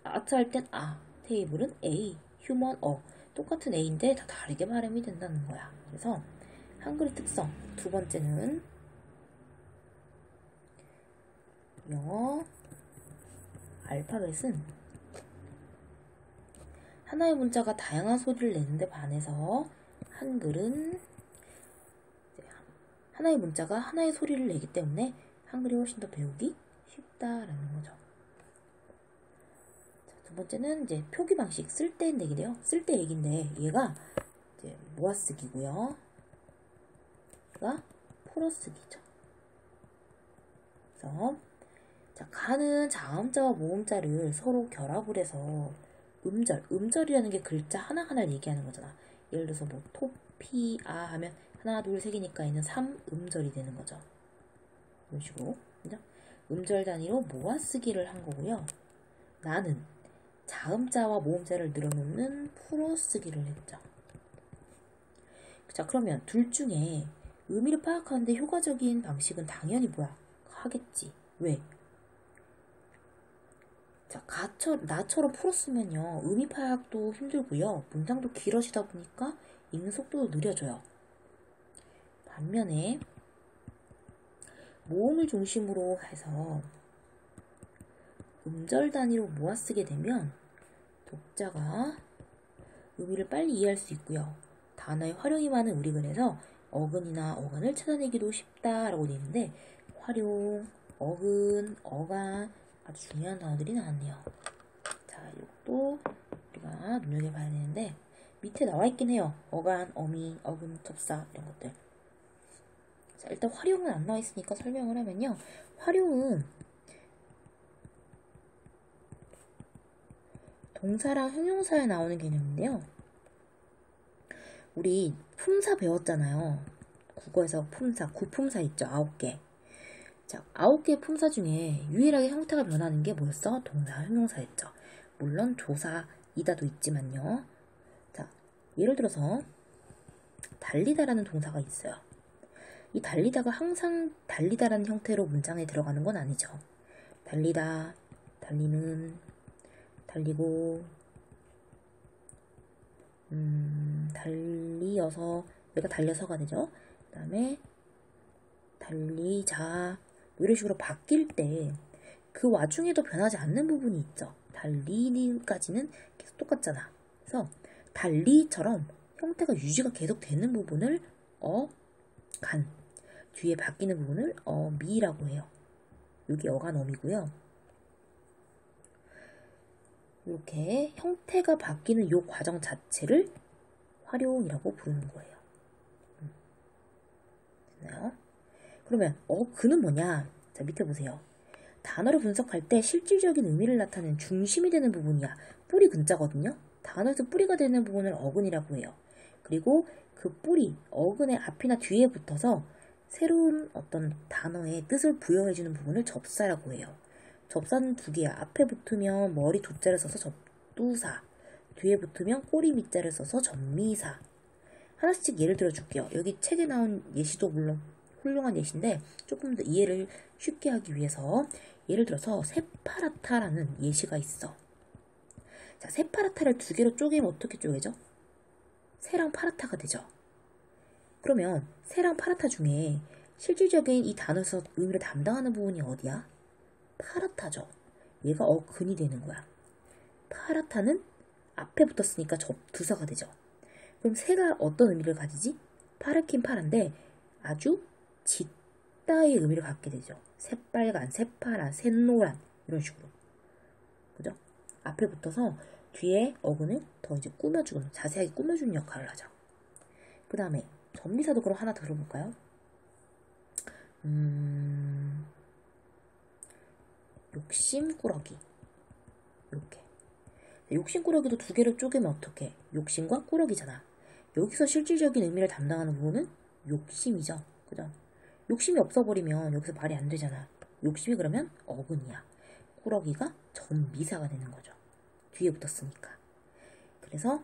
아트 할 땐 테이블은 A, 휴먼 똑같은 A인데 다 다르게 발음이 된다는 거야. 그래서 한글의 특성 두 번째는 영어 알파벳은 하나의 문자가 다양한 소리를 내는데 반해서 한글은 하나의 문자가 하나의 소리를 내기 때문에 한글이 훨씬 더 배우기 쉽다라는 거죠. 두 번째는 이제 표기 방식, 쓸때 얘기인데요. 쓸 때 얘기인데 얘가 이제 모아쓰기고요. 얘가 풀어쓰기죠. 그래서 자, 가는 자음자와 모음자를 서로 결합을 해서 음절이라는 게 글자 하나하나를 얘기하는 거잖아. 예를 들어서 뭐 토피아 하면 하나, 둘, 세 개니까 얘는 3음절이 되는 거죠. 이런 식으로. 그죠? 음절 단위로 모아쓰기를 한 거고요. 나는 자음자와 모음자를 늘어놓는 풀어쓰기를 했죠. 자, 그러면 둘 중에 의미를 파악하는데 효과적인 방식은 당연히 뭐야? 하겠지. 왜? 자, 나처럼 풀었으면요. 의미 파악도 힘들고요. 문장도 길어지다 보니까 읽는 속도도 느려져요. 반면에 모음을 중심으로 해서 음절 단위로 모아쓰게 되면 독자가 의미를 빨리 이해할 수 있고요. 단어의 활용이 많은 우리 글에서 어근이나 어간을 찾아내기도 쉽다라고 되어 있는데 활용, 어근, 어간 아주 중요한 단어들이 나왔네요. 자, 이것도 우리가 눈여겨봐야 되는데 밑에 나와 있긴 해요. 어간, 어미, 어근, 접사 이런 것들. 자, 일단 활용은 안 나와 있으니까 설명을 하면요. 활용은 동사랑 형용사에 나오는 개념인데요. 우리 품사 배웠잖아요. 국어에서 품사, 구품사 있죠. 9개. 자, 9개 품사 중에 유일하게 형태가 변하는 게 뭐였어? 동사, 형용사였죠. 물론 조사, 이다도 있지만요. 자, 예를 들어서 달리다라는 동사가 있어요. 이 달리다가 항상 달리다라는 형태로 문장에 들어가는 건 아니죠. 달리다, 달리는, 달리고, 달리어서, 얘가 달려서가 되죠. 그 다음에 달리자, 이런 식으로 바뀔 때 그 와중에도 변하지 않는 부분이 있죠. 달리는까지는 계속 똑같잖아. 그래서 달리처럼 형태가 유지가 계속 되는 부분을 간, 뒤에 바뀌는 부분을 미라고 해요. 여기 어간 어미고요. 이렇게 형태가 바뀌는 이 과정 자체를 활용이라고 부르는 거예요. 됐나요? 그러면 그는 뭐냐? 자, 밑에 보세요. 단어를 분석할 때 실질적인 의미를 나타내는 중심이 되는 부분이야. 뿌리 근자거든요. 단어에서 뿌리가 되는 부분을 어근이라고 해요. 그리고 그 뿌리, 어근의 앞이나 뒤에 붙어서 새로운 어떤 단어의 뜻을 부여해주는 부분을 접사라고 해요. 접사는 두 개야. 앞에 붙으면 머리 두자를 써서 접두사, 뒤에 붙으면 꼬리 밑자를 써서 접미사. 하나씩 예를 들어 줄게요. 여기 책에 나온 예시도 물론 훌륭한 예시인데 조금 더 이해를 쉽게 하기 위해서 예를 들어서 세파라타라는 예시가 있어. 자, 세파라타를 두 개로 쪼개면 어떻게 쪼개죠? 세랑 파라타가 되죠. 그러면 세랑 파라타 중에 실질적인 이 단어에서 의미를 담당하는 부분이 어디야? 파라타죠. 얘가 근이 되는 거야. 파라타는 앞에 붙었으니까 접두사가 되죠. 그럼 세가 어떤 의미를 가지지? 파랗긴 파란데 아주 짙다의 의미를 갖게 되죠. 새빨간, 새파란, 샛노란 이런 식으로. 그죠? 앞에 붙어서 뒤에 어근을 더 이제 꾸며주는, 자세하게 꾸며주는 역할을 하죠. 그 다음에 접미사도 그럼 하나 들어볼까요? 욕심꾸러기. 이렇게. 욕심꾸러기도 두 개로 쪼개면 어떡해? 욕심과 꾸러기잖아. 여기서 실질적인 의미를 담당하는 부분은 욕심이죠. 그죠? 욕심이 없어버리면 여기서 말이 안 되잖아. 욕심이 그러면 어근이야. 꾸러기가 전미사가 되는 거죠. 뒤에 붙었으니까. 그래서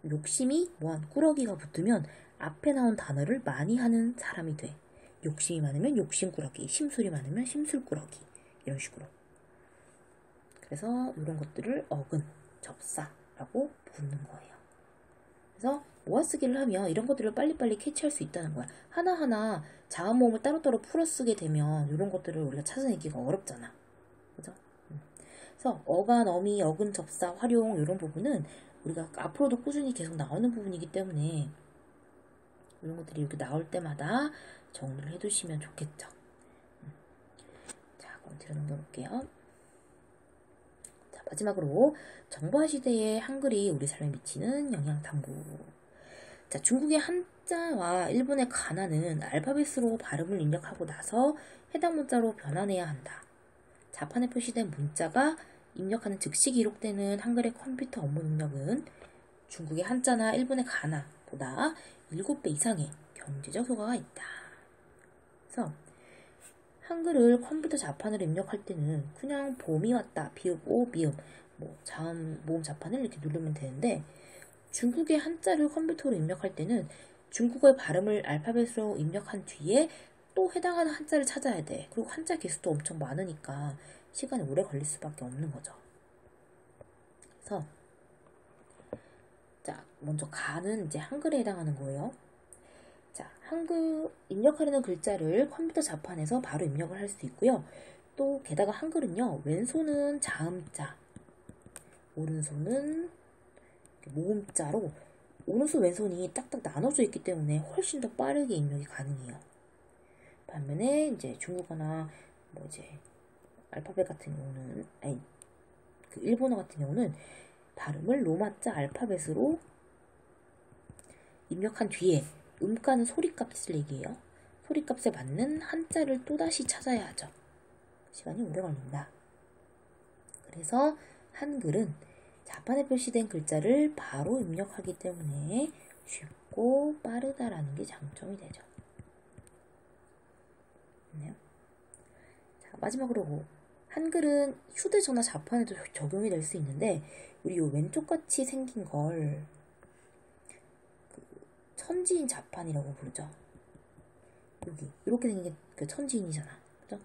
욕심이 뭐한 꾸러기가 붙으면 앞에 나온 단어를 많이 하는 사람이 돼. 욕심이 많으면 욕심꾸러기, 심술이 많으면 심술꾸러기 이런 식으로. 그래서 이런 것들을 어근, 접사라고 부르는 거예요. 그래서 모아쓰기를 하면 이런 것들을 빨리빨리 캐치할 수 있다는 거야. 하나하나 자음 모음을 따로따로 풀어쓰게 되면 이런 것들을 우리가 찾아내기가 어렵잖아. 그죠? 그래서 어간, 어미, 어근, 접사, 활용 이런 부분은 우리가 앞으로도 꾸준히 계속 나오는 부분이기 때문에 이런 것들이 이렇게 나올 때마다 정리를 해두시면 좋겠죠. 자, 그럼 뒤로 넘겨볼게요. 자, 마지막으로 정보화 시대의 한글이 우리 삶에 미치는 영향 탐구. 자, 중국의 한자와 일본의 가나는 알파벳으로 발음을 입력하고 나서 해당 문자로 변환해야 한다. 자판에 표시된 문자가 입력하는 즉시 기록되는 한글의 컴퓨터 업무 능력은 중국의 한자나 일본의 가나보다 7배 이상의 경제적 효과가 있다. 그래서 한글을 컴퓨터 자판으로 입력할 때는 그냥 봄이 왔다, 비읍, 오, 미음, 자음, 모음 자판을 이렇게 누르면 되는데 중국의 한자를 컴퓨터로 입력할 때는 중국어의 발음을 알파벳으로 입력한 뒤에 또 해당하는 한자를 찾아야 돼. 그리고 한자 개수도 엄청 많으니까 시간이 오래 걸릴 수밖에 없는 거죠. 그래서 자, 먼저 가는 이제 한글에 해당하는 거예요. 자, 한글 입력하려는 글자를 컴퓨터 자판에서 바로 입력을 할 수 있고요. 또 게다가 한글은요, 왼손은 자음자, 오른손은 모음자로 오른손 왼손이 딱딱 나눠져 있기 때문에 훨씬 더 빠르게 입력이 가능해요. 반면에 이제 중국어나 알파벳 같은 경우는 일본어 같은 경우는 발음을 로마자 알파벳으로 입력한 뒤에 음가는 소리값을 얘기해요. 소리값에 맞는 한자를 또다시 찾아야 하죠. 시간이 오래 걸린다. 그래서 한글은 자판에 표시된 글자를 바로 입력하기 때문에 쉽고 빠르다라는 게 장점이 되죠. 자, 마지막으로 한글은 휴대전화 자판에도 적용이 될 수 있는데 우리 이 왼쪽같이 생긴 걸 천지인 자판이라고 부르죠. 여기 이렇게 생긴 게 그 천지인이잖아. 그죠?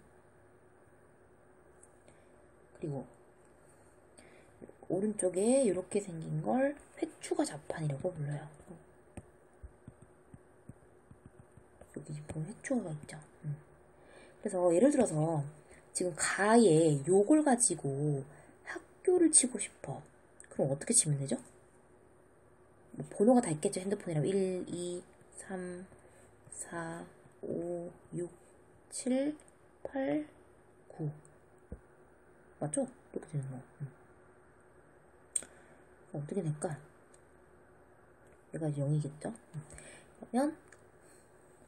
그리고 오른쪽에 이렇게 생긴 걸 회추가 자판이라고 불러요. 여기 보면 회추가 있죠. 그래서 예를 들어서 지금 가에 요걸 가지고 학교를 치고 싶어. 그럼 어떻게 치면 되죠? 번호가 다 있겠죠. 핸드폰이라고 1, 2, 3, 4, 5, 6, 7, 8, 9 맞죠? 이렇게 되는 거. 어떻게 될까? 얘가 0이겠죠? 그러면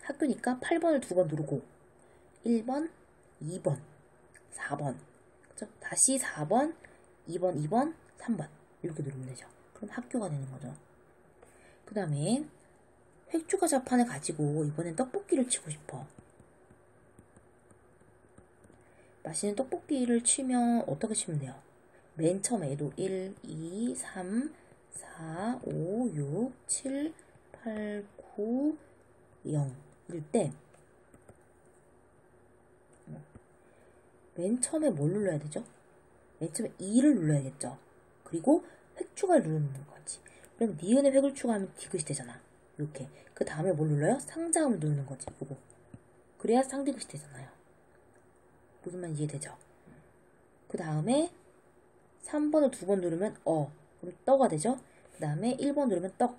학교니까 8번을 2번 누르고 1번, 2번, 4번 그죠? 다시 4번, 2번, 2번, 3번 이렇게 누르면 되죠. 그럼 학교가 되는 거죠. 그 다음에 획추가 자판을 가지고 이번엔 떡볶이를 치고 싶어. 맛있는 떡볶이를 치면 어떻게 치면 돼요? 맨 처음에도 1, 2, 3, 4, 5, 6, 7, 8, 9, 0 이럴 때 맨 처음에 뭘 눌러야 되죠? 맨 처음에 2를 눌러야겠죠. 그리고 획추가를 누르는 거지. 그럼 니은에 획을 추가하면 디귿이 되잖아. 이렇게. 그 다음에 뭘 눌러요? 상자음을 누르는 거지. 이거. 그래야 쌍디귿이 되잖아요. 무슨 말인지 이해되죠? 그 다음에 3번을 2번 누르면 그럼 떠가 되죠? 그 다음에 1번 누르면 떡.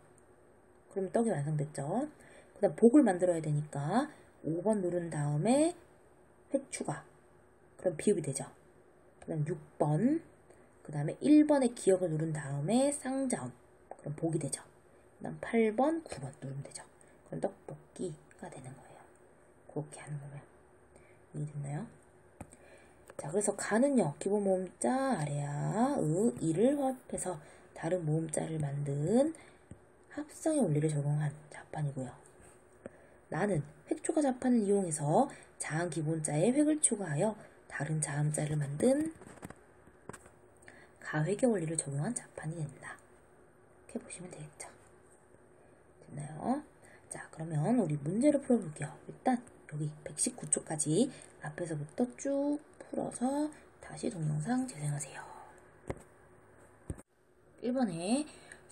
그러면 떡이 완성됐죠? 그 다음 복을 만들어야 되니까 5번 누른 다음에 획추가. 그럼 비읍이 되죠? 그 다음 6번. 그 다음에 1번의 기억을 누른 다음에 쌍자음. 그럼 복이 되죠. 그 다음 8번, 9번 누르면 되죠. 그럼 떡볶이가 되는 거예요. 그렇게 하는 거면. 이해됐나요? 자, 그래서 가는요. 기본 모음자, 아래아, 이를 화합해서 다른 모음자를 만든 합성의 원리를 적용한 자판이고요. 나는 획추가 자판을 이용해서 자음 기본자에 획을 추가하여 다른 자음자를 만든 가획의 원리를 적용한 자판이 된다. 이렇게 보시면 되겠죠. 됐나요? 자, 그러면 우리 문제를 풀어볼게요. 일단 여기 119초까지 앞에서부터 쭉 풀어서 다시 동영상 재생하세요. 1번에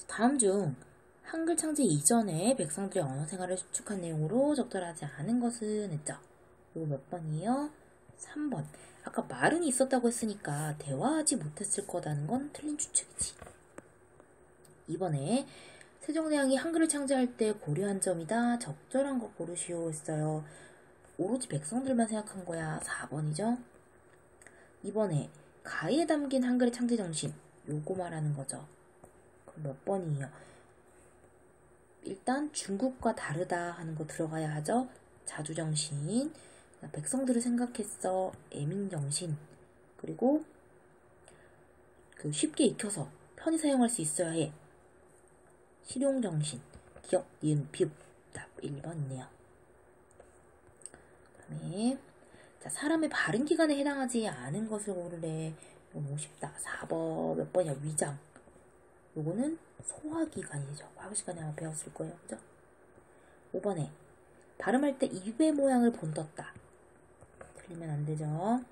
다음 중 한글 창제 이전에 백성들의 언어 생활을 수축한 내용으로 적절하지 않은 것은 했죠. 이거 몇 번이에요? 3번. 아까 말은 있었다고 했으니까 대화하지 못했을 거라는 건 틀린 추측이지. 2번에 세종대왕이 한글을 창제할 때 고려한 점이다. 적절한 거 고르시오 했어요. 오로지 백성들만 생각한 거야. 4번이죠. 2번에 가에 담긴 한글의 창제 정신, 요거 말하는 거죠. 그럼 몇 번이에요? 일단 중국과 다르다 하는 거 들어가야 하죠. 자주정신, 백성들을 생각했어, 애민정신, 그리고 그 쉽게 익혀서 편히 사용할 수 있어야 해, 실용정신, 기억, 니은, 비읍, 답 1번이네요. 그 다음에 자, 사람의 바른 기관에 해당하지 않은 것을 고르래. 이거 너무 쉽다. 4번 몇 번이야? 위장. 요거는 소화기관이죠. 과학 시간에 아마 배웠을 거예요. 그죠? 5번에 발음할 때 입의 모양을 본떴다. 틀리면 안 되죠.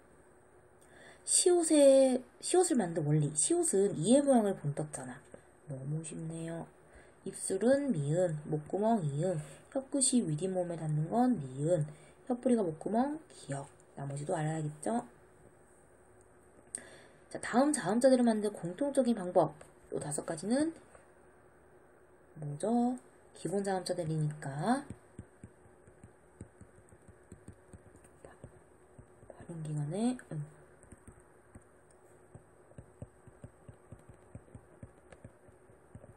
시옷을 만든 원리. 시옷은 이의 모양을 본떴잖아. 너무 쉽네요. 입술은 미음, 목구멍 이음, 혀끝이 위뒷몸에 닿는 건 니은, 혀뿌리가 목구멍 기역. 나머지도 알아야겠죠? 자, 다음 자음자들을 만든 공통적인 방법. 요 5가지는 뭐죠? 기본 자음자들이니까 발음 기간에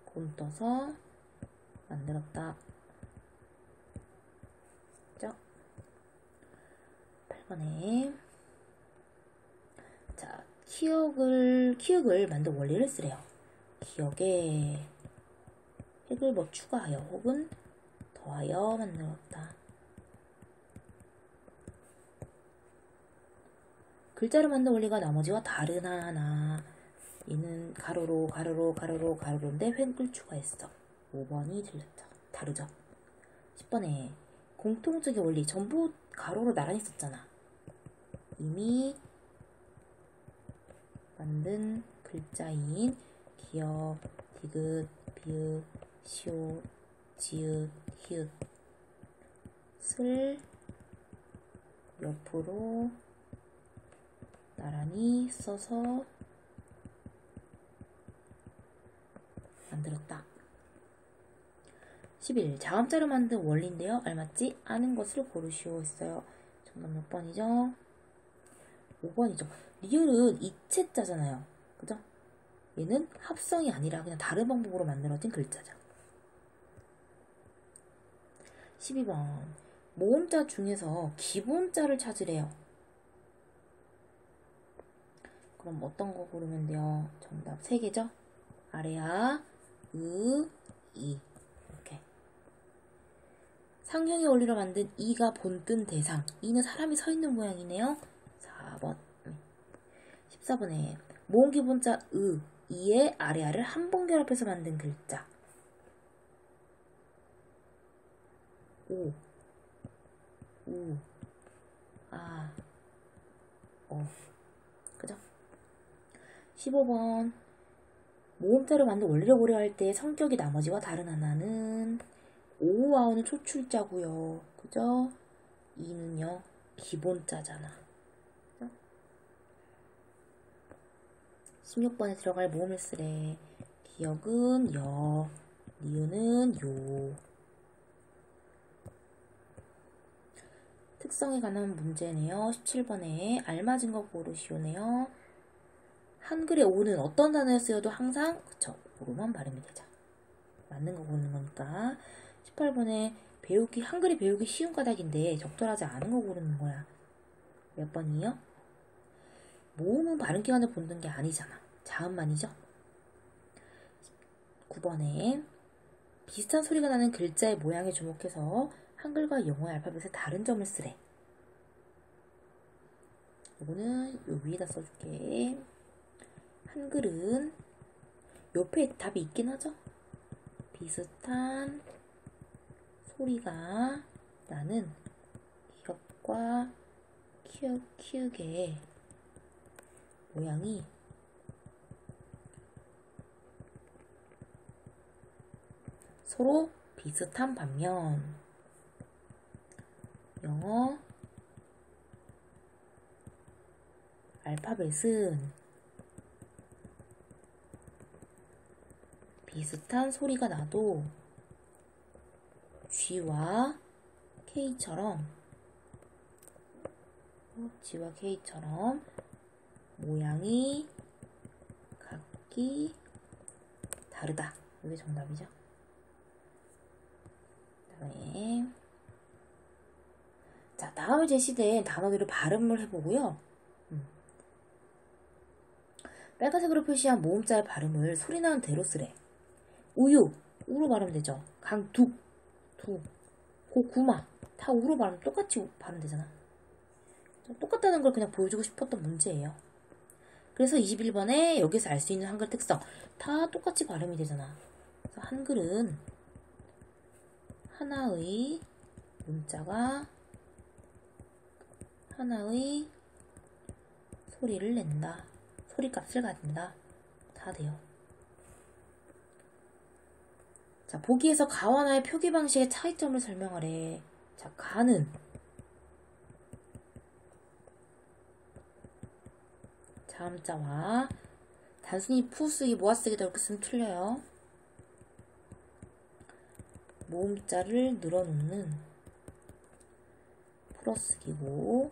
본떠서 만들었다. 그죠? 8번에 자, 키읔을 만든 원리를 쓰래요. 기역에 핵을 뭐 추가하여 혹은 더하여 만들었다. 글자를 만든 원리가 나머지와 다르나 하나. 얘는 가로로 가로로인데 횡글 추가했어. 5번이 틀렸죠. 다르죠. 10번에 공통적인 원리 전부 가로로 나란히 썼잖아. 이미 만든 글자인 기역, 디귿, 비읍, 시옷, 지읒, 히읗을 옆으로 나란히 써서 만들었다. 11. 자음자를 만든 원리인데요. 알맞지 않은 것을 고르시오 했어요. 정답 몇 번이죠? 5번이죠. 리을은 이체자잖아요. 그죠? 얘는 합성이 아니라 그냥 다른 방법으로 만들어진 글자죠. 12번. 모음자 중에서 기본자를 찾으래요. 그럼 어떤 거 고르면 돼요? 정답 3개죠? 아래야, 이. 이렇게. 상형의 원리로 만든 이가 본뜬 대상. 이는 사람이 서 있는 모양이네요. 4번. 14번에 모음 기본자 이의 아래아를 한 번 결합해서 만든 글자. 5, 우, 아, 그죠? 15번 모음자를 만든 원리를 고려할 때 성격이 나머지와 다른 하나는 오우아우는 초출자고요. 그죠? 이는요 기본자잖아. 그죠? 16번에 들어갈 모음을 쓰래. 기역은 여, 니은은 요. 특성에 관한 문제네요. 17번에 알맞은 거 고르시오네요. 한글의 오는 어떤 단어에 쓰여도 항상 그쵸, 오로만 발음이 되죠. 맞는 거 고르는 거니까. 18번에 한글이 배우기 쉬운 까닭인데 적절하지 않은 거 고르는 거야. 몇 번이요? 모음은 발음 기관을 본는 게 아니잖아. 자음만이죠. 9번에 비슷한 소리가 나는 글자의 모양에 주목해서 한글과 영어의 알파벳의 다른 점을 쓰래. 이거는 요 위에다 써줄게. 한글은 옆에 답이 있긴 하죠. 비슷한 소리가 나는 기역과 키읔의 모양이 서로 비슷한 반면 영어 알파벳은 비슷한 소리가 나도 G와 K처럼 모양이 각기 다르다. 이게 정답이죠. 그다음에 자, 다음에 제시된 단어들을 발음을 해보고요. 빨간색으로 표시한 모음자의 발음을 소리나는 대로 쓰래. 우유, 우로 발음되면 되죠. 강둑, 두, 고구마, 다 우로 발음 똑같이 발음되잖아. 똑같다는 걸 그냥 보여주고 싶었던 문제예요. 그래서 21번에 여기서 알 수 있는 한글 특성, 다 똑같이 발음이 되잖아. 그래서 한글은 하나의 문자가 하나의 소리를 낸다. 소리값을 가진다. 다 돼요. 자, 보기에서 가와 나의 표기 방식의 차이점을 설명하래. 자, 가는 자음자와 단순히 푸쓰기, 모아쓰기 이렇게 쓰면 틀려요. 모음자를 늘어놓는 풀어쓰기고,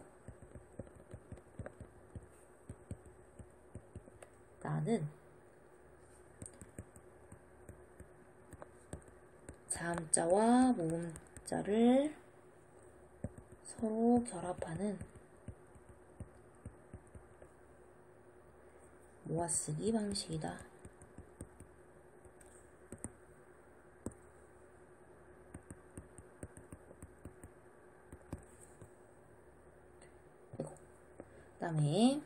나는 자음자와 모음자를 서로 결합하는 모아쓰기 방식이다. 그 다음에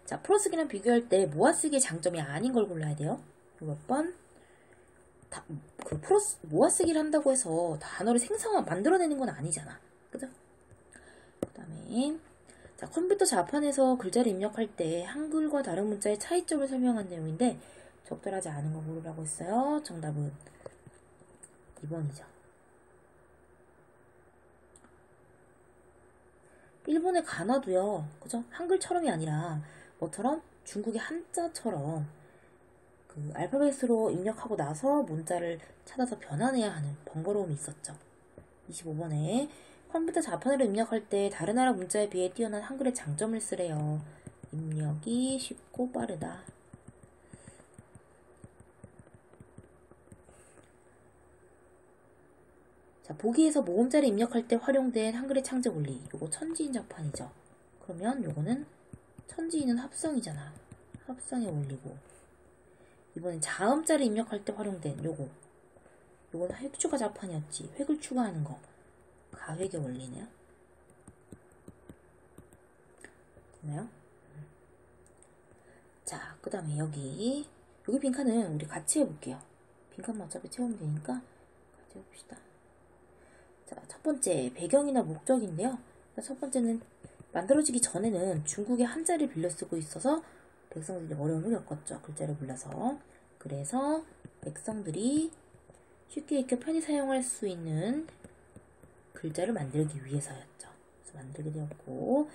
자, 풀어쓰기랑 비교할 때 모아쓰기의 장점이 아닌 걸 골라야 돼요. 몇 번? 모아쓰기를 한다고 해서 단어를 만들어내는 건 아니잖아. 그죠? 그 다음에 자, 컴퓨터 자판에서 글자를 입력할 때 한글과 다른 문자의 차이점을 설명한 내용인데 적절하지 않은 거 고르라고 했어요. 정답은 2번이죠. 일본의 가나도요. 그죠? 한글처럼이 아니라 뭐처럼 중국의 한자처럼 그 알파벳으로 입력하고 나서 문자를 찾아서 변환해야 하는 번거로움이 있었죠. 25번에 컴퓨터 자판으로 입력할 때 다른 나라 문자에 비해 뛰어난 한글의 장점을 쓰래요. 입력이 쉽고 빠르다. 자, 보기에서 모음자를 입력할 때 활용된 한글의 창제 원리. 요거 천지인 자판이죠. 그러면 요거는 천지인은 합성이잖아. 합성의 원리고. 이번엔 자음자를 입력할 때 활용된 요거. 요건 획추가 자판이었지. 획을 추가하는 거. 가획의 원리네요. 됐나요? 자, 그 다음에 여기 빈칸은 우리 같이 해볼게요. 빈칸만 어차피 채우면 되니까 같이 해봅시다. 자, 첫 번째 배경이나 목적인데요. 첫 번째는 만들어지기 전에는 중국의 한자를 빌려 쓰고 있어서 백성들이 어려움을 겪었죠. 글자를 몰라서. 그래서 백성들이 쉽게 읽혀 편히 사용할 수 있는 글자를 만들기 위해서였죠. 그래서 만들게 되었고,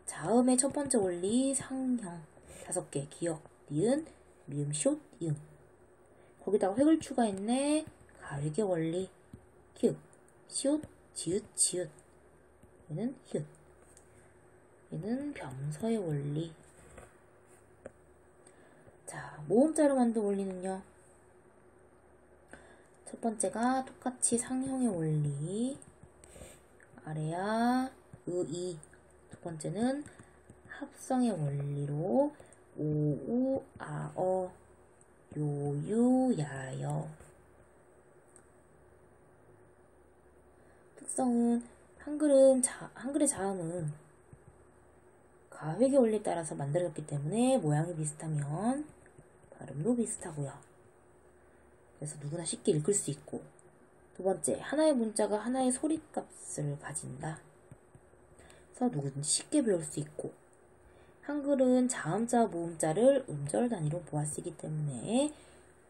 자음의 첫 번째 원리 상형 5개 기역, 니은, 미음, 숏, 이응. 거기다가 획을 추가했네. 가획의 원리 키읔, 시옷, 지읒, 지읒. 얘는 히읗. 얘는 병서의 원리. 자, 모음자로 만든 원리는요. 첫 번째가 똑같이 상형의 원리. 아래야, 이. 두 번째는 합성의 원리로 오우, 아어, 요유, 야여. 특성은 한글의 자음은 가획의 원리에 따라서 만들어졌기 때문에 모양이 비슷하면 발음도 비슷하고요. 그래서 누구나 쉽게 읽을 수 있고, 두 번째, 하나의 문자가 하나의 소리값을 가진다. 그래서 누구든지 쉽게 배울 수 있고, 한글은 자음자, 모음자를 음절 단위로 모아쓰기 때문에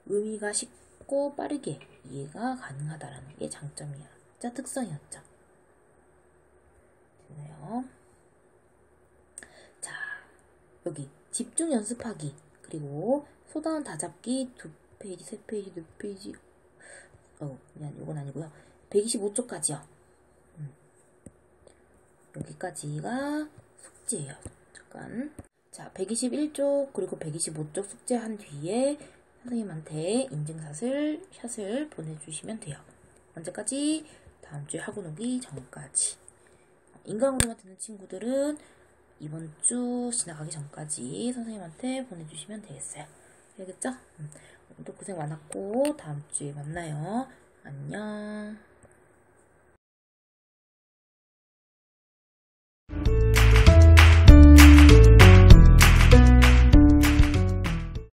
의미가 쉽고 빠르게 이해가 가능하다는 게 장점이야. 자, 특성이었죠. 됐나요? 자, 여기 집중 연습하기, 그리고 소단원 다잡기 2페이지, 3페이지, 4페이지. 이건 아니고요. 125쪽까지요. 여기까지가 숙제예요. 잠깐. 자, 121쪽 그리고 125쪽 숙제한 뒤에 선생님한테 인증샷을 보내주시면 돼요. 언제까지? 다음 주에 학원 오기 전까지. 인강으로만 듣는 친구들은 이번 주 지나가기 전까지 선생님한테 보내주시면 되겠어요. 알겠죠? 오늘도 고생 많았고 다음 주에 만나요. 안녕.